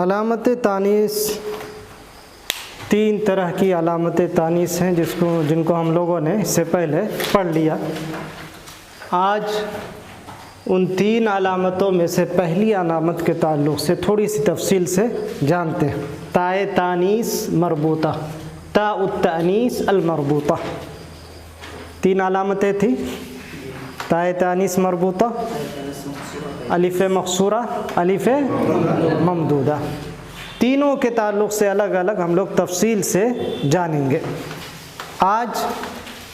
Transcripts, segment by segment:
علامت تانیث، تین طرح کی علامت تانیث ہیں جن کو ہم لوگوں نے اس سے پہلے پڑھ لیا۔ آج ان تین علامتوں میں سے پہلی علامت کے تعلق سے تھوڑی سی تفصیل سے جانتے ہیں۔ تائے تانیث مربوطہ، تاء التانیث المربوطہ، تین علامتیں تھیں: تائے تانیث مربوطہ، الف مقصورہ، الف ممدودہ۔ تینوں کے تعلق سے الگ الگ ہم لوگ تفصیل سے جانیں گے۔ آج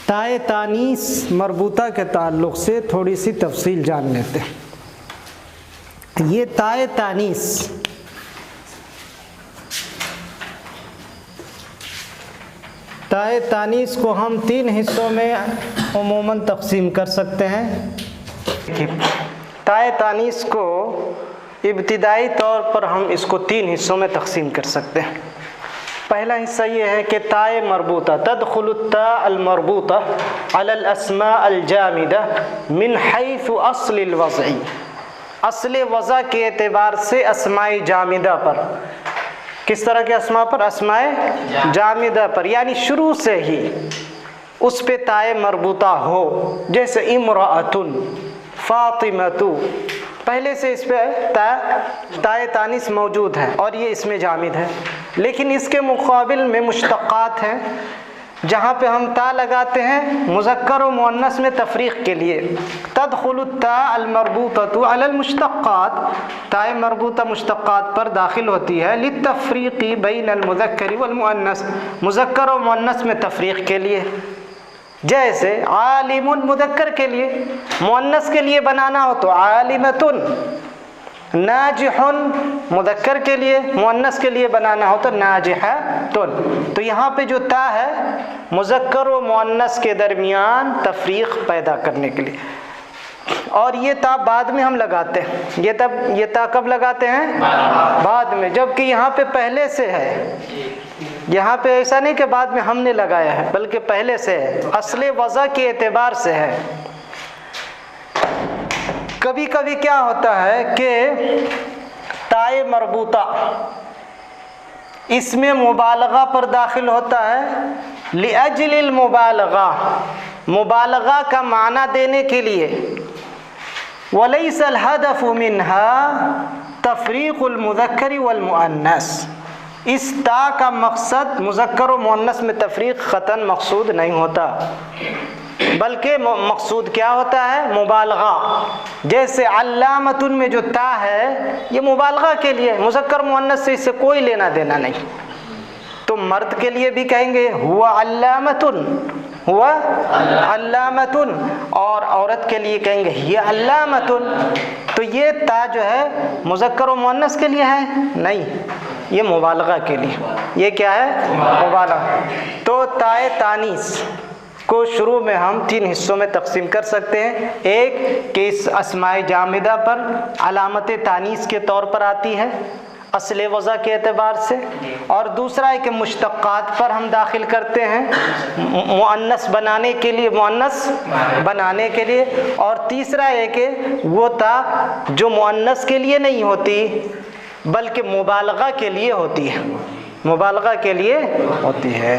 تائے تانیث مربوطہ کے تعلق سے تھوڑی سی تفصیل جان لیتے ہیں۔ یہ تائے تانیث تائے تانیث کو ہم تین حصوں میں عموماً تقسیم کر سکتے ہیں۔ تائے تانیث کو ابتدائی طور پر ہم اس کو تین حصوں میں تقسیم کر سکتے ہیں۔ پہلا حصہ یہ ہے کہ تائے مربوطہ، تدخل التاء المربوطہ علی الاسماء الجامدہ من حیث اصل الوضع، اصل وضع کے اعتبار سے اسماء جامدہ پر۔ کس طرح کے اسماء پر؟ اسماء جامدہ پر، یعنی شروع سے ہی اس پہ تائے مربوطہ ہو، جیسے امرأۃ، فاطمۃ، پہلے سے اس پہ تائے تانیث موجود ہے اور یہ اس میں جامد ہے۔ لیکن اس کے مقابل میں مشتقات ہیں جہاں پہ ہم تا لگاتے ہیں مذکر و مؤنث میں تفریق کے لیے۔ تدخل التاء المربوطۃ علی المشتقات، تائے مربوطہ مشتقات پر داخل ہوتی ہے، للتفریق بین المذکر والمؤنث، مذکر و مؤنث میں تفریق کے لیے۔ جیسے عالم مذکر کے لیے، مؤنث کے لیے بنانا ہو تو عالمۃ، ناجح مذکر کے لیے، مؤنث کے لیے بنانا ہو تو ناجحۃ۔ تو یہاں پہ جو تا ہے مذکر و مؤنث کے درمیان تفریق پیدا کرنے کے لیے، اور یہ تا بعد میں ہم لگاتے ہیں۔ یہ تا کب لگاتے ہیں؟ بعد میں، جبکہ یہاں پہ پہلے سے ہے۔ یہاں پہ ایسا نہیں کہ بعد میں ہم نے لگایا ہے، بلکہ پہلے سے ہے، اصل وضع کے اعتبار سے ہے۔ کبھی کبھی کیا ہوتا ہے کہ تائے مربوطہ اس میں مبالغہ پر داخل ہوتا ہے، لأجل المبالغہ، مبالغہ کا معنی دینے کے لیے۔ ولیس الہدف منہا تفریق المذکر والمؤنث، اس تا کا مقصد مذکر و مؤنث میں تفریق قطعاً مقصود نہیں ہوتا، بلکہ مقصود کیا ہوتا ہے؟ مبالغہ۔ جیسے علامۃ میں جو تا ہے یہ مبالغہ کے لیے، مذکر مؤنث سے اس سے کوئی لینا دینا نہیں۔ تو مرد کے لیے بھی کہیں گے ہوا علامۃ، ہوا علامۃ، اور عورت کے لیے کہیں گے ہی علامۃ۔ تو یہ تا جو ہے مذکر و مؤنث کے لیے ہے؟ نہیں، یہ مبالغہ کے لیے۔ یہ کیا ہے؟ مبالغہ۔ تو تائے تانیث کو شروع میں ہم تین حصوں میں تقسیم کر سکتے ہیں۔ ایک کہ اس اسماء جامدہ پر علامت تانیث کے طور پر آتی ہے اصل وضع کے اعتبار سے، اور دوسرا ہے کہ مشتقات پر ہم داخل کرتے ہیں مؤنث بنانے کے لیے، مؤنث بنانے کے لیے، اور تیسرا ہے کہ وہ تا جو مؤنث کے لیے نہیں ہوتی بلکہ مبالغہ کے لیے ہوتی ہے، مبالغہ کے لیے ہوتی ہے۔